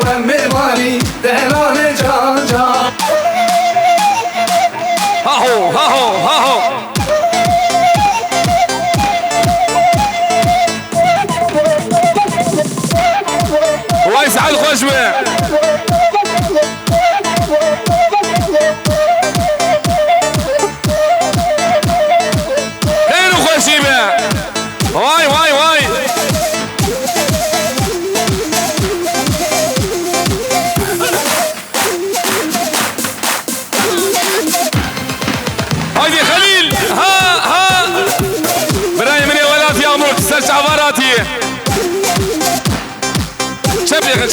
دارم میوانی دهلان جان جان هاهو هاهو هاهو ويس على الخشبة هينو خشبة واي واي واي هايدي خليل ها براي من ولات يا عمرك سلش عباراتي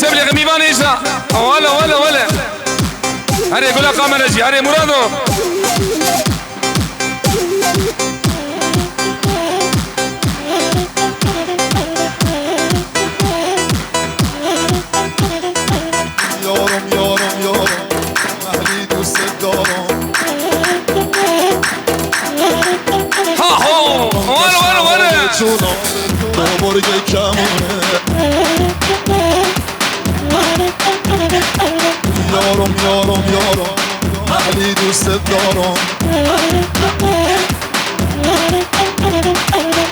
شبلغ ميبان ايشا ولا هري قول قام نجي هري مرادو یارم اهلی دوست دارم هاهو ولا جونم تو برگه کمونه یارم اهلی دوست دارم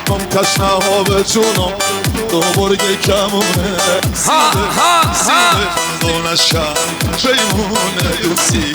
من تشنه ها به جونم تو برگه کمونه سیده دونشم بیمونه دوستی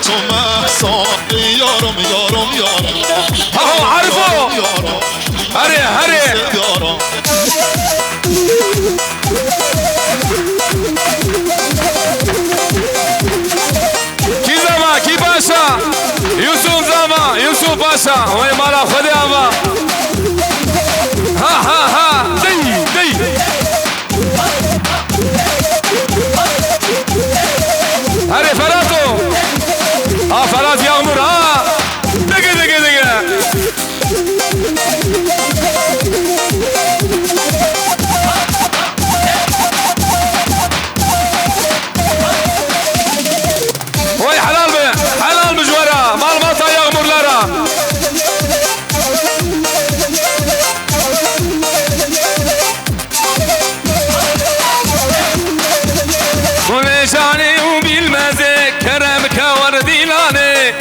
تو محسا یارم هاهو عارفو هري کی زما کی باشا یوسف باشا وای مالا خودی اما ها دی هري فراتو فرات يغمر دقيقة وي حلال بجورة مال مطا يغمر لرا وليشاني وبالمزي كرمك وردي لاني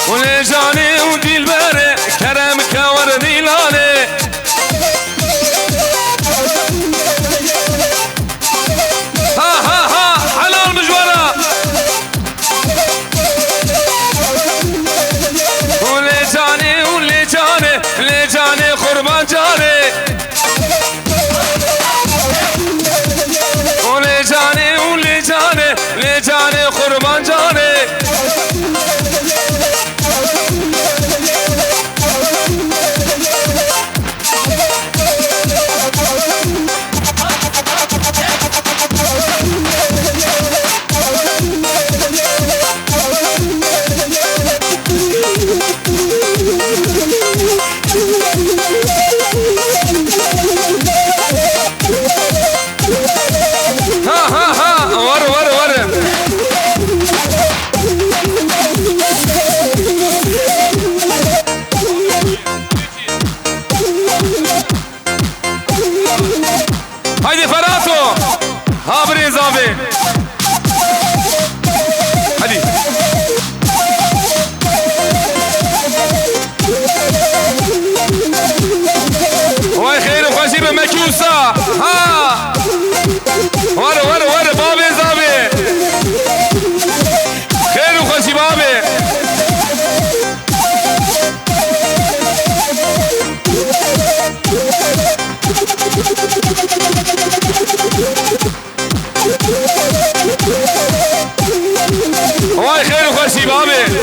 وليشاني وبالبري كرمك وردي لاني ها حلال مجورة وليجاني قربان جاني وليجاني قربان جاني هايدي فراتو هابري زابي هادي واي خير وخشي بمكيوسا ها ورا بابي زابي خير وخشي بابي واي خير وخشي بابي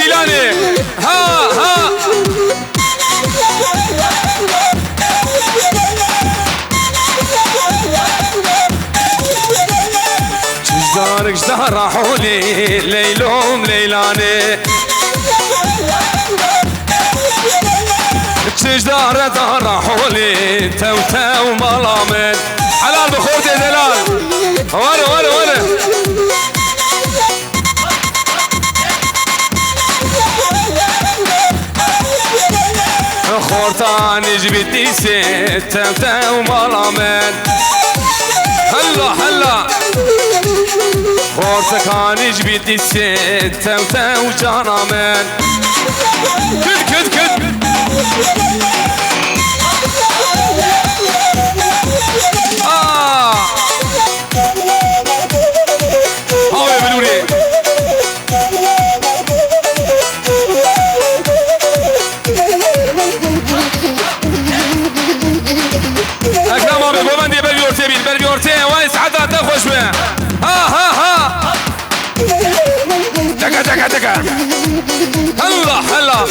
ديلاني ها ها جدار جدار حولي ليلوم ليلاني جدار دار حولي تو تو ملامن حلال بخورتي دلال ولا خورتاني جبتي ست تو تو ملامن هلا خورتكاني جبتي ست تو تو جانامن كد هاوي بلوري اكرام ابي بوبندي برجورتي بيل برجورتي وايس حدا تخوش به ها دكا هلا هلا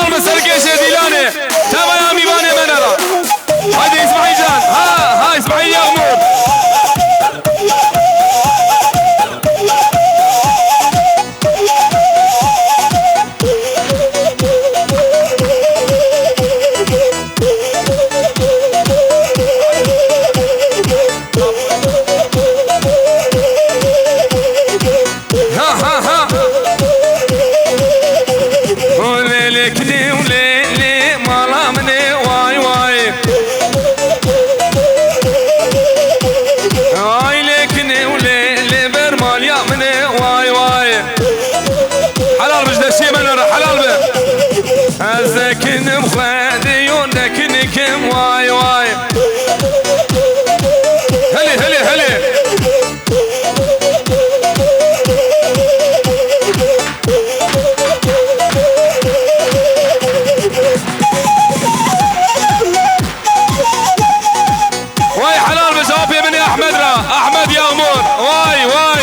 المسرقيش يا ديلاني تابع يا ميباني منرا هادي اسمعي جان ها اسمعي يا غمور أزكن بخادي ونكنكم واي هلي واي حلال بجواب يا بني أحمد أحمد يا أمور واي ولا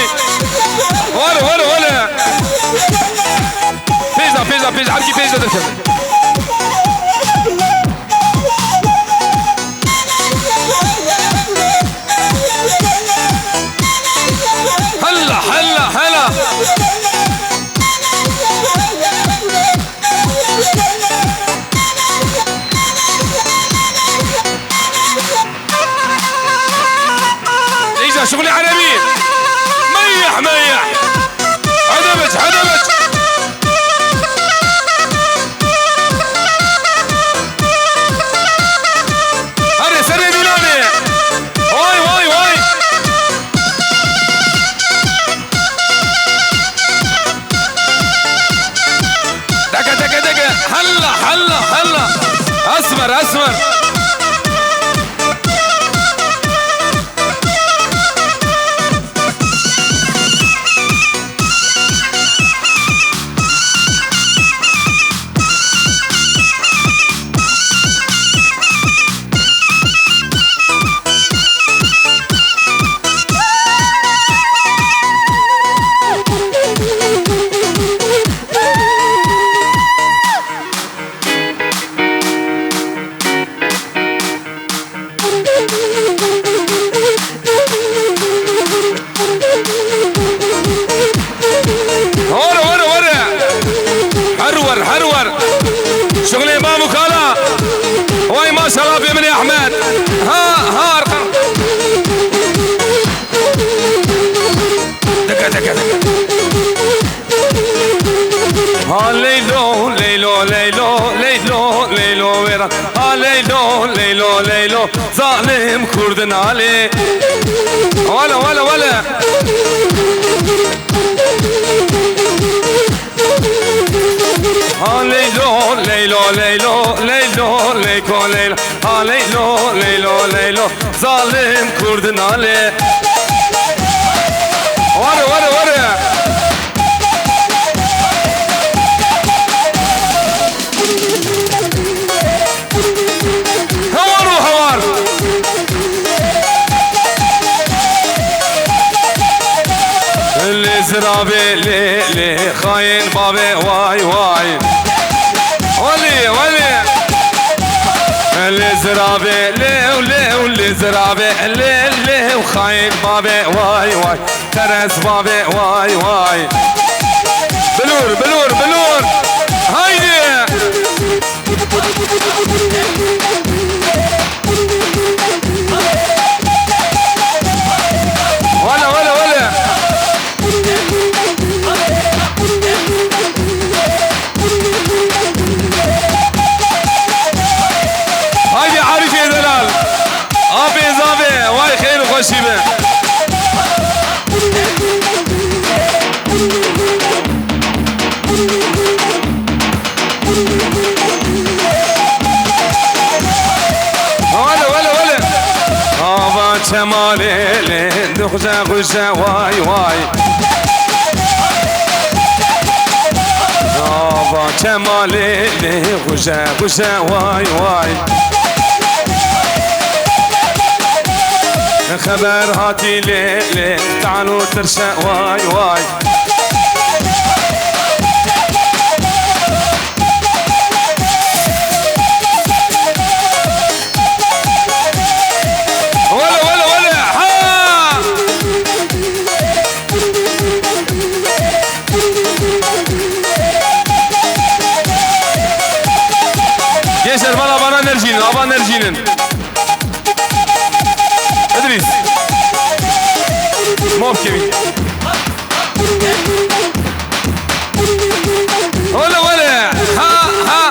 بيزا حركي بيزا دكتور هلا إجا شغلي عربي ميح عدبت هري سري ديلاني واي دقة هلا اسمر هرور شغلي ما مكالا واي ما شاء الله بيمني احمد ها ارقم دقة ها ليلو ويرا ها ليلو ظالم كردن علي ولا ليلو ظالم كردن علي ورا اللي زرابي لي خاين بابي واي واي ولي اللي زرابي لي واللي زرابي لي وخاين بابي واي ترس بابي واي بلور هايدي ولا هايدي عارف يا دلال ابي زابي واي خير وخشي به ولا ابا شمالي دخشة واي ابا شمالي دخشة واي خبر هاتي لي تعالوا ترشا واي ولا ها يسر بلا بنا نرجين ادريس مو بكيفي ولا ها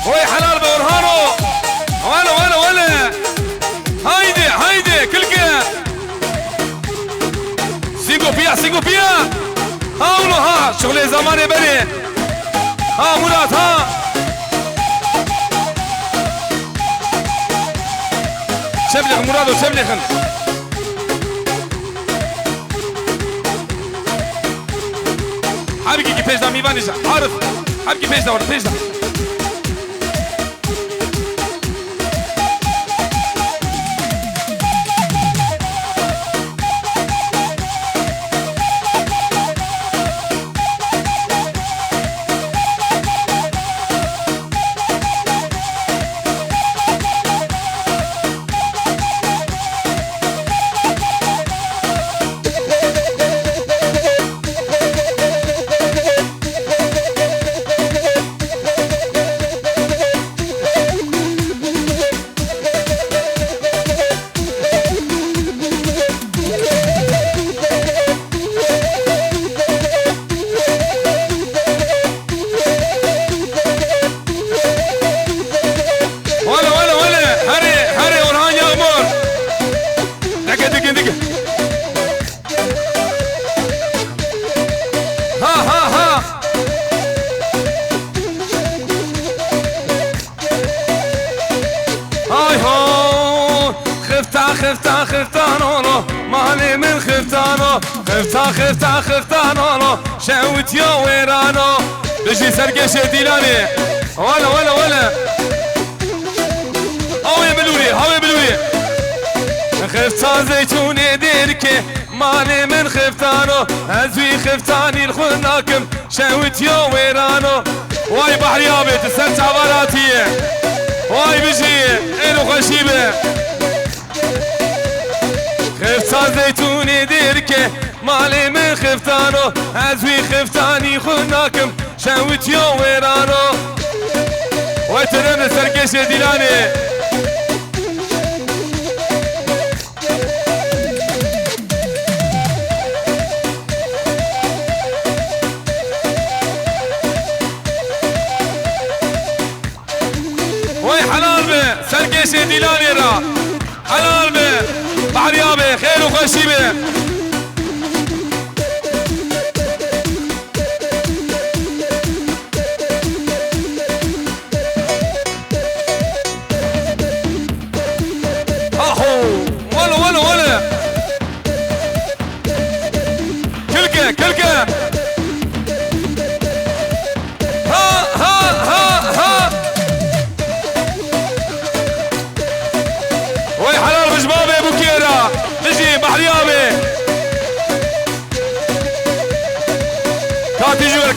وي حلال بورهانو ولا هايدي كلكه سيقو بيا ها شغل زمان بني ها مراد ها شبلغ مراد وشبلغن حبيبي كيفاش دا ميفانيش عارف حبيبي كيفاش دا خفتانو مالي من خفتانو شاوت يا ويرانو بجي سرقش ديلاني ولا هاوي بلوري خفتان زيتوني ديركي مالي من خفتانو ازوي خفتاني الخناكم شاوت يا ويرانو واي بحريابي تسرع بلاتي واي بجي الو خشيبه خفتان زيتوني ديركي مالي من خفتانو ازوي خفتاني خناكم شاوت يا ويرانو ويترمنا سرقش ديلاني وي حلال به سرقش ديلاني را حلال به بحريابي خير وخشيبه بيجي بحريابي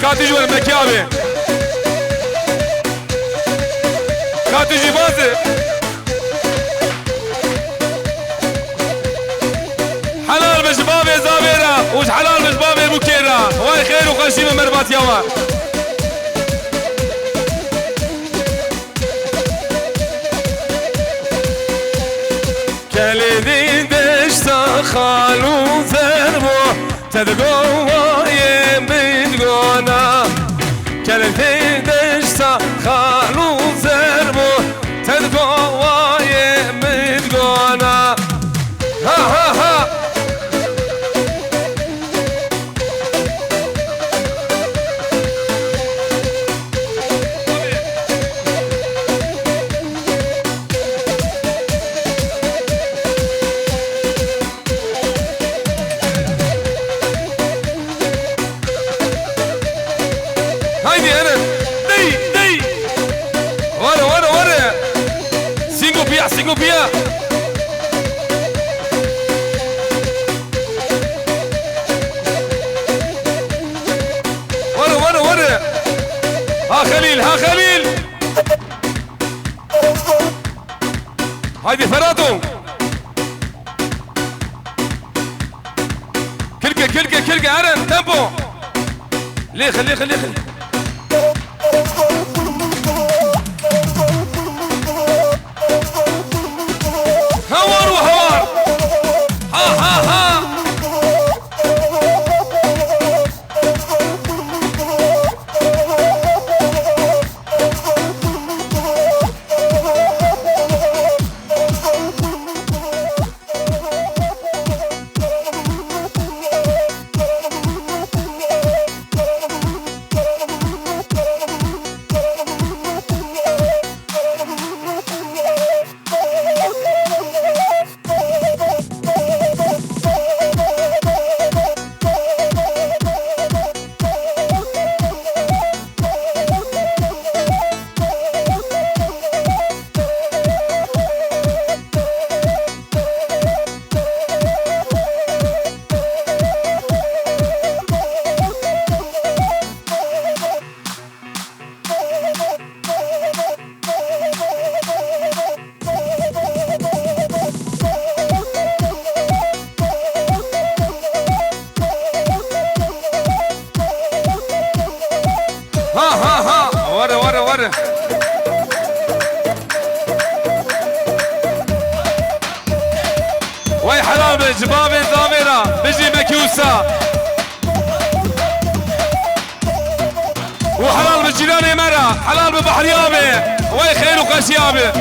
كاتي جوال مكيابي كاتي جبازي حلال بشبابي زابيرا وش حلال بشبابي بكيرا واي خير وخشيم مربات يوا كالذي دشتا خالو ثربو تدقوا يمدقونا كالذي دشتا خالو ثربو تدقوا يمدقونا ها ها ها هايدي انا دي ورا سينجو بيا ورا ها خليل هايدي فراتو كلكة ارن تيمبو ليه خلي هوار ها ورا واي حلال بالجباب ضامرة بيجي مكيوسة وحلال بالجيران مرة حلال ببحريابي واي خير وقشيابي